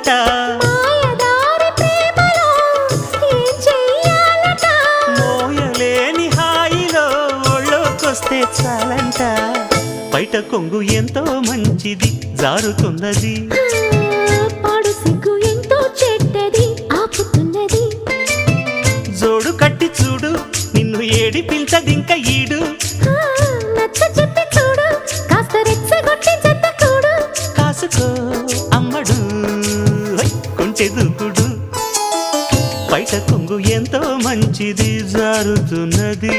చెయ్యాలట మాయదారి ప్రేమలో ఏం చెయ్యాలట మోయలేని హాయిలో ఒళ్ళోకొస్తే చాలంట బయట కొంగు ఎంతో మంచిది జారుతున్నది పాడు సిగ్గు ఎంతో చెడ్డది ఆపుతున్నది జోడు కట్టి చూడు నిన్ను ఏడిపించదింక ఈడు నచ్చ చెప్పి చూడు కాస్త రెచ్చగొట్టి జత కూడు కాసుకో అమ్మడు కొంచె దూకుడు బయట కొంగు ఎంతో మంచిది జారుతున్నది